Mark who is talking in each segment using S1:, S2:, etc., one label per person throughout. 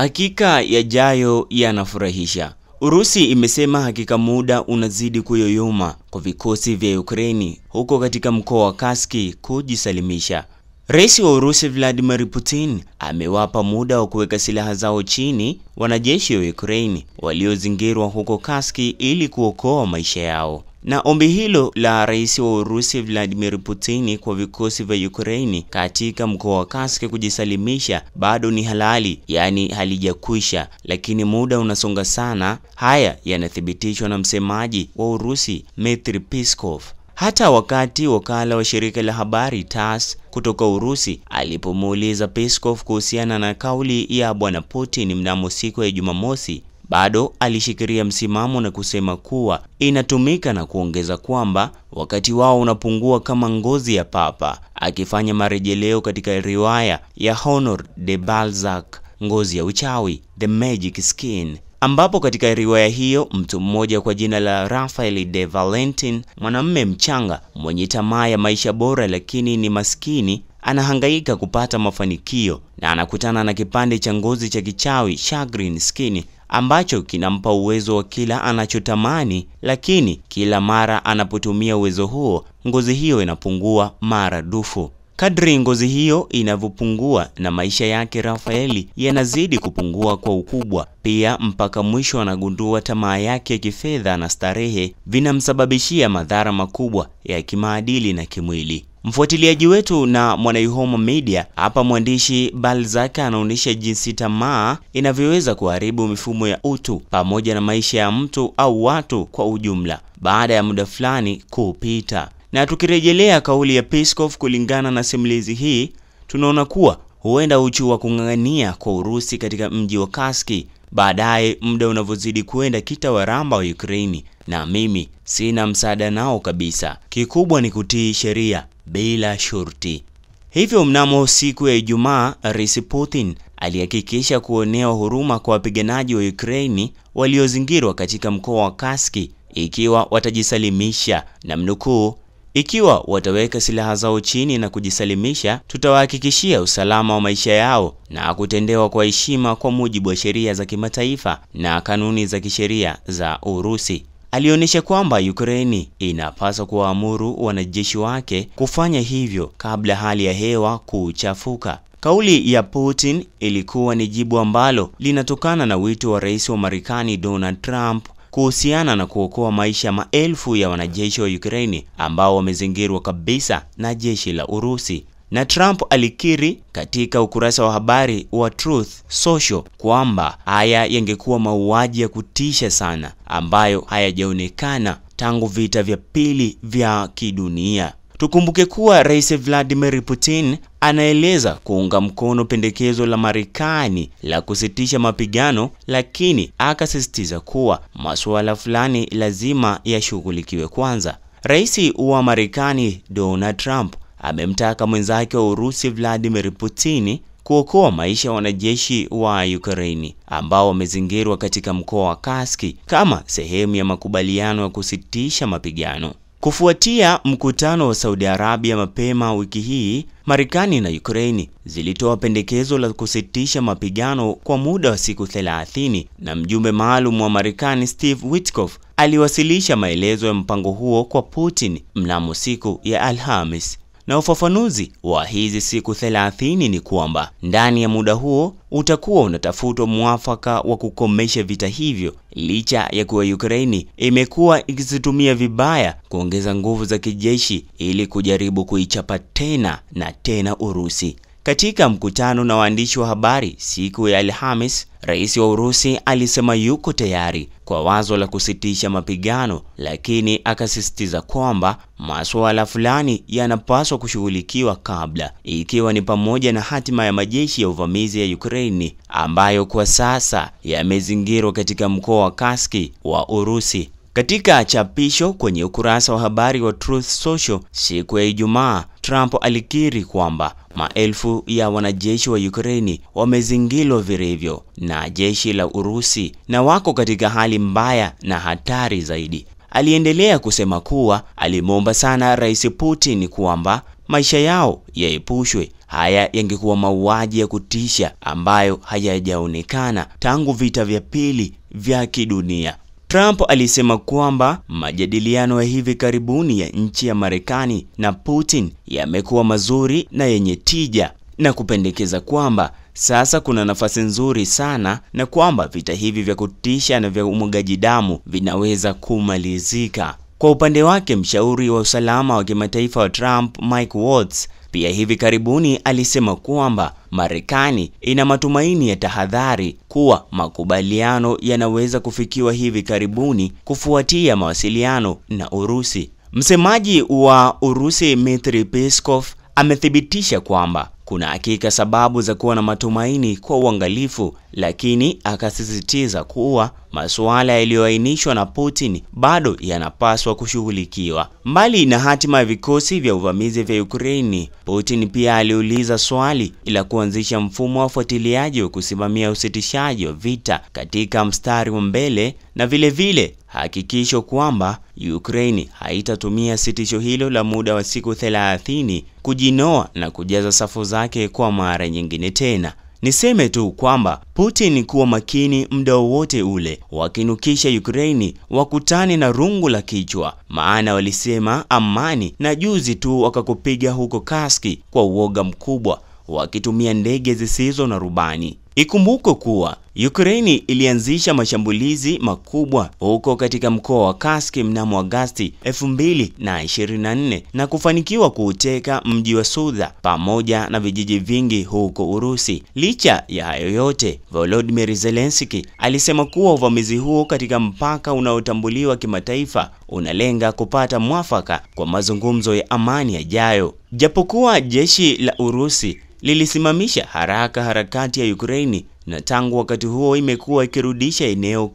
S1: Hakika yajayo yanafurahisha. Urusi imesema hakika muda unazidi kuyoyoma kwa vikosi vya Ukraini huko katika mkoa wa Kursk kujisalimisha. Rais wa Urusi Vladimir Putin amewapa muda wa kuweka silaha zao chini wanajeshi wa Ukraini waliozingirwa huko Kursk ili kuokoa maisha yao. Na ombi hilo la rais wa Urusi Vladimir Putin kwa vikosi vya Ukraini katika mkoa wa Kursk kujisalimisha bado ni halali, yani halijakwisha, lakini muda unasonga sana. Haya yanathibitishwa na msemaji wa Urusi Dmitry Peskov. Hata wakati wakala wa shirika la habari TASS kutoka Urusi alipomuuliza Peskov kuhusiana na kauli ya bwana Putin mnamo siku ya Jumamosi, bado alishikilia msimamo na kusema kuwa inatumika, na kuongeza kwamba wakati wao unapungua kama ngozi ya papa, akifanya marejeleo katika riwaya ya Honor de Balzac, ngozi ya uchawi, The Magic Skin, ambapo katika riwaya hiyo mtu mmoja kwa jina la Raphael de Valentin, mwanamume mchanga mwenye tamaa ya maisha bora lakini ni maskini, anahangaika kupata mafanikio na anakutana na kipande cha ngozi cha kichawi Chagrin Skin ambacho kinampa uwezo wa kila anachotamani, lakini kila mara anapotumia uwezo huo, ngozi hiyo inapungua maradufu. Kadri ngozi hiyo inavyopungua na maisha yake Rafaeli yanazidi kupungua kwa ukubwa pia, mpaka mwisho anagundua tamaa yake ya kifedha na starehe vinamsababishia madhara makubwa ya kimaadili na kimwili. Mfuatiliaji wetu na Mwanaihoma Media hapa, mwandishi Balzac anaonyesha jinsi tamaa inavyoweza kuharibu mifumo ya utu pamoja na maisha ya mtu au watu kwa ujumla baada ya muda fulani kupita. Na tukirejelea kauli ya Peskov, kulingana na simulizi hii, tunaona kuwa huenda uchu wa kung'ang'ania kwa Urusi katika mji wa Kursk baadaye muda unavyozidi kuenda kitawaramba wa Ukraini, na mimi sina msaada nao kabisa. Kikubwa ni kutii sheria bila shurti. Hivyo mnamo siku ya Ijumaa, Rais Putin alihakikisha kuonewa huruma kwa wapiganaji wa Ukraini waliozingirwa katika mkoa wa Kursk ikiwa watajisalimisha, na mnukuu, ikiwa wataweka silaha zao chini na kujisalimisha, tutawahakikishia usalama wa maisha yao na kutendewa kwa heshima kwa mujibu wa sheria za kimataifa na kanuni za kisheria za Urusi. Alionyesha kwamba Ukraini inapaswa kuwaamuru wanajeshi wake kufanya hivyo kabla hali ya hewa kuchafuka. Kauli ya Putin ilikuwa ni jibu ambalo linatokana na wito wa rais wa Marekani Donald Trump kuhusiana na kuokoa maisha maelfu ya wanajeshi wa Ukraini ambao wamezingirwa kabisa na jeshi la Urusi. Na Trump alikiri katika ukurasa wa habari wa Truth Social kwamba haya yangekuwa mauaji ya kutisha sana ambayo hayajaonekana tangu vita vya pili vya kidunia. Tukumbuke kuwa Rais Vladimir Putin anaeleza kuunga mkono pendekezo la Marekani la kusitisha mapigano, lakini akasisitiza kuwa masuala fulani lazima yashughulikiwe kwanza. Rais wa Marekani Donald Trump amemtaka mwenzake wa Urusi Vladimir Putin kuokoa maisha ya wanajeshi wa Ukraini ambao wamezingirwa katika mkoa wa Kursk kama sehemu ya makubaliano ya kusitisha mapigano. Kufuatia mkutano wa Saudi Arabia mapema wiki hii, Marekani na Ukraini zilitoa pendekezo la kusitisha mapigano kwa muda wa siku 30, na mjumbe maalum wa Marekani Steve Witkoff aliwasilisha maelezo ya mpango huo kwa Putin mnamo siku ya Alhamis. Na ufafanuzi wa hizi siku 30 ni kwamba ndani ya muda huo utakuwa unatafutwa mwafaka wa kukomesha vita hivyo, licha ya kuwa Ukraini imekuwa ikizitumia vibaya kuongeza nguvu za kijeshi ili kujaribu kuichapa tena na tena Urusi. Katika mkutano na waandishi wa habari siku ya Alhamis, rais wa Urusi alisema yuko tayari kwa wazo la kusitisha mapigano, lakini akasisitiza kwamba masuala fulani yanapaswa kushughulikiwa kabla, ikiwa ni pamoja na hatima ya majeshi ya uvamizi ya Ukraini ambayo kwa sasa yamezingirwa katika mkoa wa Kursk wa Urusi. Katika chapisho kwenye ukurasa wa habari wa Truth Social siku ya Ijumaa, Trump alikiri kwamba maelfu ya wanajeshi wa Ukraini wamezingirwa vilivyo na jeshi la Urusi na wako katika hali mbaya na hatari zaidi. Aliendelea kusema kuwa alimwomba sana Rais Putin kwamba maisha yao yaepushwe. Haya yangekuwa mauaji ya kutisha ambayo hayajaonekana tangu vita vya pili vya kidunia. Trump alisema kwamba majadiliano ya hivi karibuni ya nchi ya Marekani na Putin yamekuwa mazuri na yenye tija, na kupendekeza kwamba sasa kuna nafasi nzuri sana na kwamba vita hivi vya kutisha na vya umwagaji damu vinaweza kumalizika. Kwa upande wake, mshauri wa usalama wa kimataifa wa Trump, Mike Waltz, pia hivi karibuni alisema kwamba Marekani ina matumaini ya tahadhari kuwa makubaliano yanaweza kufikiwa hivi karibuni kufuatia mawasiliano na Urusi. Msemaji wa Urusi, Dmitry Peskov, amethibitisha kwamba kuna hakika sababu za kuwa na matumaini kwa uangalifu, lakini akasisitiza kuwa masuala yaliyoainishwa na Putin bado yanapaswa kushughulikiwa. Mbali na hatima ya vikosi vya uvamizi vya Ukraine, Putin pia aliuliza swali la kuanzisha mfumo wa ufuatiliaji wa kusimamia usitishaji wa vita katika mstari wa mbele, na vile hakikisho kwamba Ukraine haitatumia sitisho hilo la muda wa siku 30 kujinoa na kujaza safu zake kwa mara nyingine tena. Niseme tu kwamba Putin kuwa makini muda wote ule wakinukisha Ukraine wakutane na rungu la kichwa, maana walisema amani, na juzi tu wakakupiga huko Kaski kwa uoga mkubwa wakitumia ndege zisizo na rubani. Ikumbuko kuwa Ukraine ilianzisha mashambulizi makubwa huko katika mkoa wa Kursk mnamo Agosti 2024 na kufanikiwa kuuteka mji wa Sudzha pamoja na vijiji vingi huko Urusi. Licha ya hayo yote, Volodymyr Zelensky alisema kuwa uvamizi huo katika mpaka unaotambuliwa kimataifa unalenga kupata mwafaka kwa mazungumzo ya amani yajayo. Japokuwa jeshi la Urusi lilisimamisha harakati ya Ukraine, na tangu wakati huo imekuwa ikirudisha eneo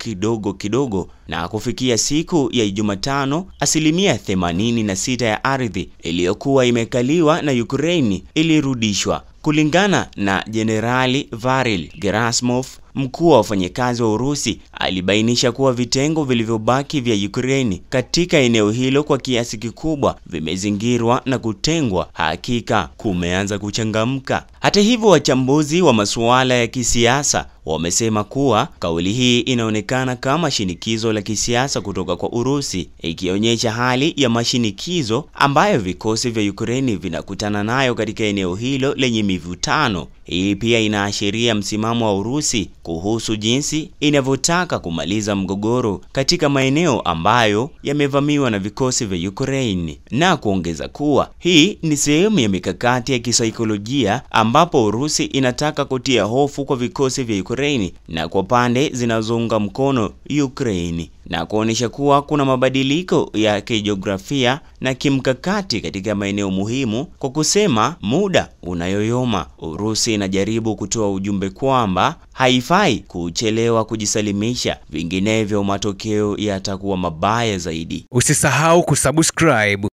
S1: kidogo na kufikia siku ya Jumatano 86% ya ardhi iliyokuwa imekaliwa na Ukraine ilirudishwa. Kulingana na Jenerali Varil Gerasimov, mkuu wa wafanyakazi wa Urusi, alibainisha kuwa vitengo vilivyobaki vya Ukraine katika eneo hilo kwa kiasi kikubwa vimezingirwa na kutengwa. Hakika kumeanza kuchangamka. Hata hivyo, wachambuzi wa masuala ya kisiasa wamesema kuwa kauli hii inaonekana kama shinikizo la kisiasa kutoka kwa Urusi, ikionyesha hali ya mashinikizo ambayo vikosi vya Ukraine vinakutana nayo katika eneo hilo lenye mivutano. Hii pia inaashiria msimamo wa Urusi kuhusu jinsi inavyotaka kumaliza mgogoro katika maeneo ambayo yamevamiwa na vikosi vya Ukraine, na kuongeza kuwa hii ni sehemu ya mikakati ya kisaikolojia ambapo Urusi inataka kutia hofu kwa vikosi vya Ukraine na kwa pande zinazounga mkono Ukraine, na kuonesha kuwa kuna mabadiliko ya kijiografia na kimkakati katika maeneo muhimu. Kwa kusema muda unayoyoma, Urusi inajaribu kutoa ujumbe kwamba haifai kuchelewa kujisalimisha, vinginevyo matokeo yatakuwa mabaya zaidi.
S2: Usisahau kusubscribe,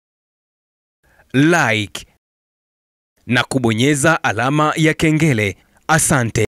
S2: like na kubonyeza alama ya kengele. Asante.